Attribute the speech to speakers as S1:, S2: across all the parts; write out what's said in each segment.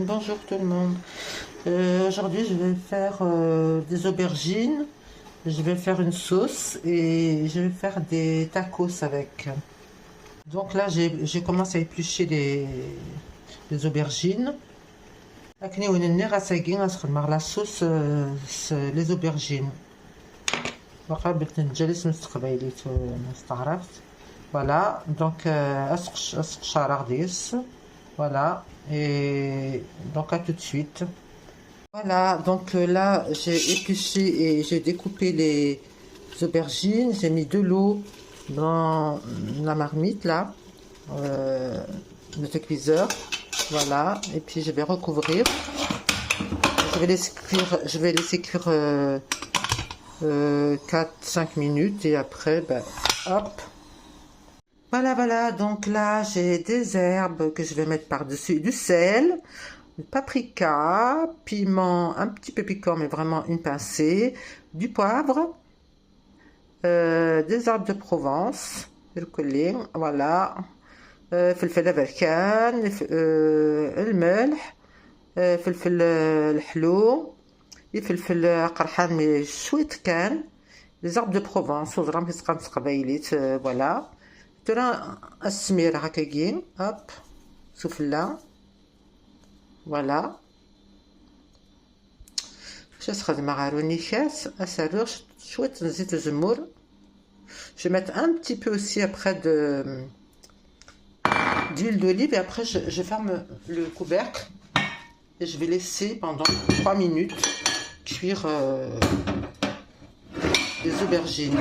S1: Bonjour tout le monde. Aujourd'hui je vais faire des aubergines, je vais faire une sauce et je vais faire des tacos avec. Donc là j'ai commencé à éplucher les aubergines. La sauce les aubergines. Voilà, donc voilà, et donc à tout de suite. Voilà, donc là j'ai épluché et j'ai découpé les aubergines, j'ai mis de l'eau dans la marmite là, le cuiseur, voilà, et puis je vais recouvrir. Je vais laisser cuire 4-5 minutes et après, ben, hop. Voilà, donc là j'ai des herbes que je vais mettre par-dessus, du sel, du paprika, piment un petit peu piquant mais vraiment une pincée, du poivre, des herbes de Provence, voilà, فلفل أبركان, الملح, فلفل الحلو, فلفل قرحان mais شوية كان, les herbes de Provence, voilà. ترى السمير هكاكين هوب سفلة فوالا باش نستخدم غاروني كاس اسالوغ شويه زيت الزمور. Je vais mettre un petit peu aussi après d'huile d'olive et après je ferme le couvercle et je vais laisser pendant 3 minutes cuire les aubergines.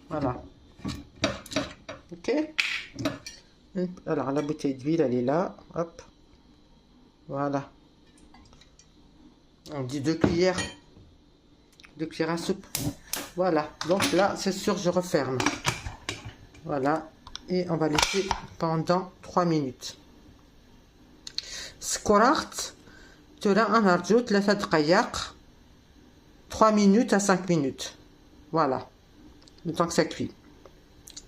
S1: Voilà. Ok, alors la bouteille d'huile elle est là, hop, voilà, on dit 2 cuillères à soupe, voilà, donc là c'est sûr je referme, voilà, et on va laisser pendant 3 minutes. سكرت ترى أنا رجو 3 دقائق 3 minutes à 5 minutes, voilà, le temps que ça cuit.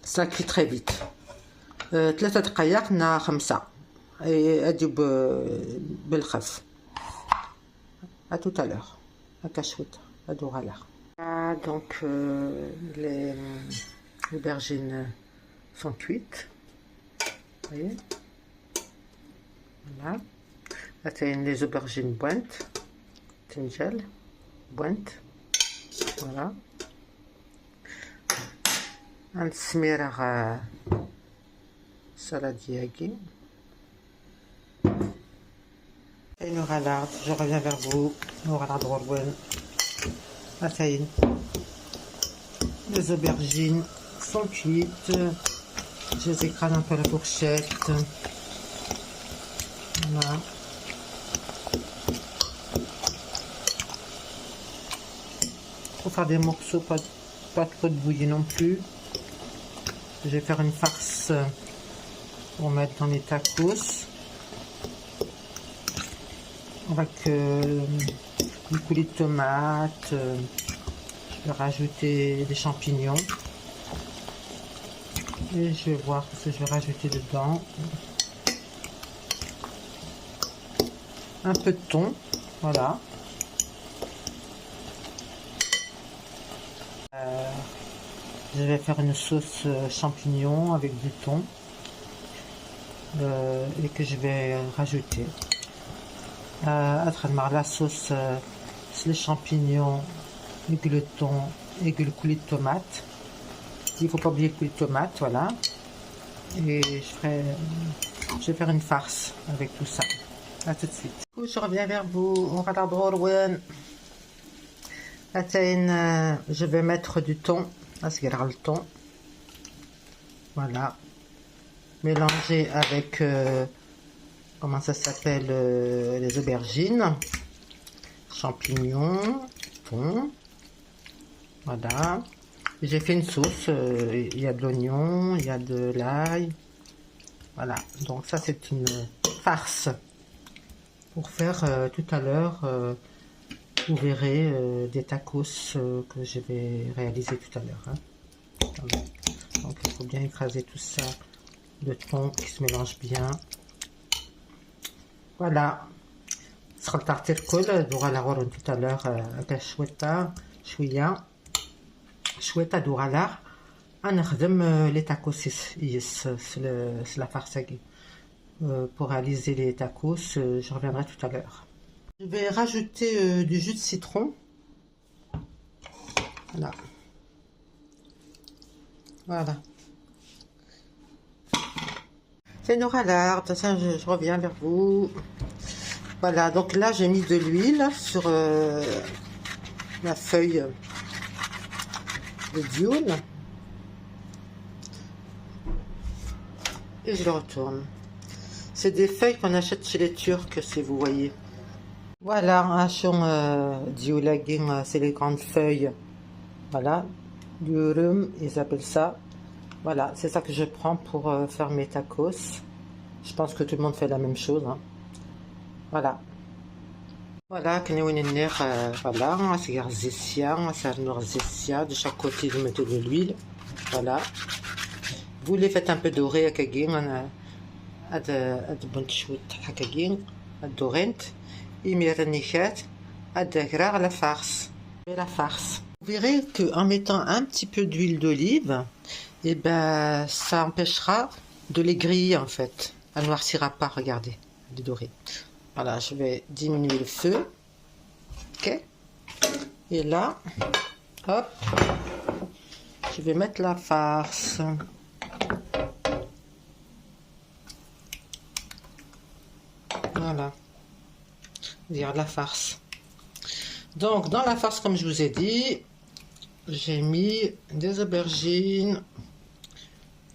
S1: Ça cuit très vite. 3 دقائق نا 5 أديو بالخف. À tout à l'heure. هكا شوية هادو غالا. Donc les aubergines sont cuites. Vous voyez. Voilà. Là c'est les aubergines bointes. Tinjal. Bointes. Voilà. نسميره salade diagui. Et nous regarde, je reviens vers vous. Nous regarde les aubergines sont cuites. Je les écrase un peu à la fourchette. Voilà. Pour faire des morceaux, pas trop de bouillie non plus. Je vais faire une farce pour mettre dans les tacos avec du coulis de tomate. Je vais rajouter des champignons et je vais voir ce que je vais rajouter dedans. Un peu de thon, voilà. Je vais faire une sauce champignon avec du thon et que je vais rajouter. La sauce, les champignons, et le thon et le coulis de tomate. Il ne faut pas oublier le coulis de tomate, voilà. Et je vais faire une farce avec tout ça. À tout de suite. Je reviens vers vous. On regarde je vais mettre du thon. Le thon, voilà, mélanger avec comment ça s'appelle, les aubergines, champignons, thon, voilà. J'ai fait une sauce, il y a de l'oignon, il y a de l'ail, voilà. Donc ça c'est une farce pour faire tout à l'heure. Vous verrez des tacos que je vais réaliser tout à l'heure. Hein. Donc il faut bien écraser tout ça, le thon qui se mélange bien. Voilà. سخلطت الكل دوغ على غورن توتالور هكا شويطة دوغ على غنخدم لي تاكوس يس في لا فارساكي. Pour réaliser les tacos, je reviendrai tout à l'heure. Je vais rajouter du jus de citron. Voilà. Voilà. C'est Nora Lard, ça je reviens vers vous. Voilà, donc là j'ai mis de l'huile sur la feuille de dioule. Et je le retourne. C'est des feuilles qu'on achète chez les Turcs, si vous voyez. Voilà, hachon dioulagin, c'est les grandes feuilles. Voilà, durum, ils appellent ça. Voilà, c'est ça que je prends pour faire mes tacos. Je pense que tout le monde fait la même chose. Hein. Voilà. Voilà, voilà, c'est de chaque côté vous mettez de l'huile. Voilà. Vous les faites un peu dorer à kagin. هاد بنت شوية حكاكين الدورينت يميرنيكات الدقرة la farce. La farce. Vous verrez que en mettant un petit peu d'huile d'olive, et ben ça empêchera de les griller en fait. Elle noircira pas, regardez, les dorés. Voilà, je vais diminuer le feu. Ok. Et là, hop, je vais mettre la farce. Voilà, dire la farce. Donc dans la farce, comme je vous ai dit, j'ai mis des aubergines,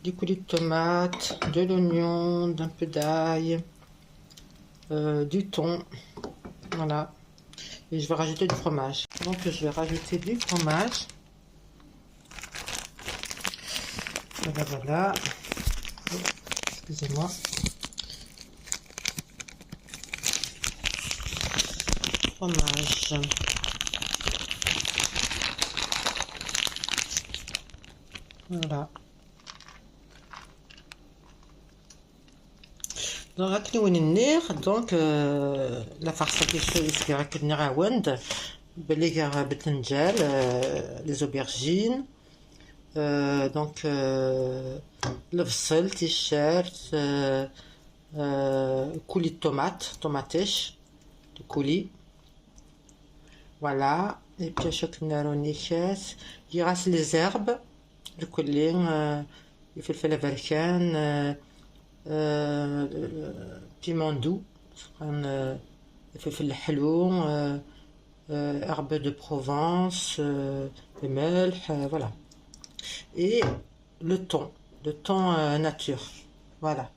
S1: du coulis de tomate, de l'oignon, d'un peu d'ail, du thon. Voilà. Et je vais rajouter du fromage. Donc je vais rajouter du fromage. Voilà, voilà. Excusez-moi. Fromage. Voilà. Donc la farce qui fait les aubergines, donc le bsel, t-shirt, coulis de tomates, de coulis. Voilà, et puis il reste les herbes, le coulis, il fait le vercan, piment doux, il fait le hello, herbes de Provence, le melch, voilà. Et le thon nature, voilà.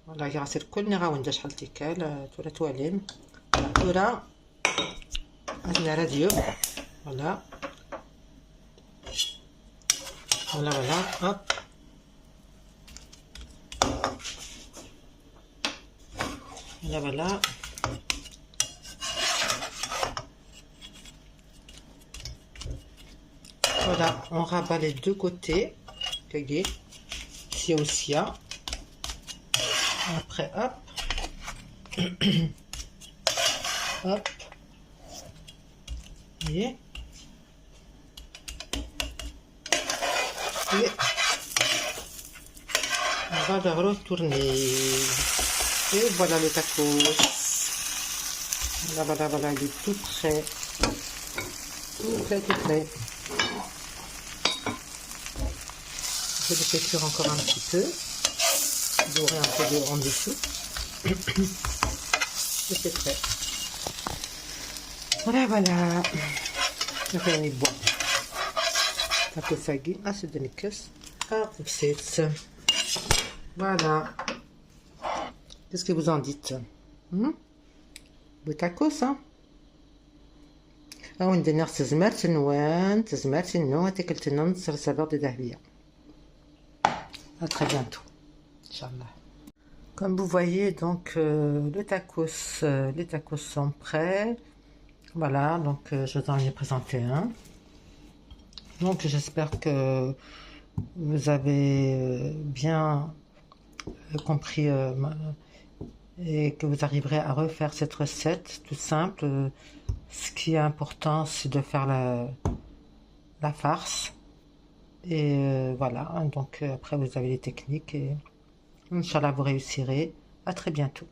S1: Voilà, il reste le coulis, il reste le toilette, voilà. La radio, voilà, voilà, voilà, hop, voilà, voilà, voilà, on rabat les deux côtés, regardez, ici aussi, après, hop, hop. Et on va le retourner. Et voilà le tacos. Voilà, voilà, voilà, il est tout prêt. Tout prêt, tout prêt. Je vais le faire cuire encore un petit peu. Dorer un peu en dessous. Et c'est prêt. Voilà, voilà. Je vais aller boire. Tacosagi. Ah, c'est de l'équeuse. Ah, c'est. Voilà. Qu'est-ce que vous en dites? Le tacos, hein? Ah, on donnera ces mertenois, ces mertenois, et quelques noms sur le saveur de Dahlia. À très bientôt. Inch'Allah. Comme vous voyez, donc, les tacos sont prêts. Voilà, donc je vous en ai présenté un. Donc j'espère que vous avez bien compris et que vous arriverez à refaire cette recette tout simple. Ce qui est important, c'est de faire la farce. Et voilà, donc après vous avez les techniques et Inch'Allah vous réussirez. À très bientôt.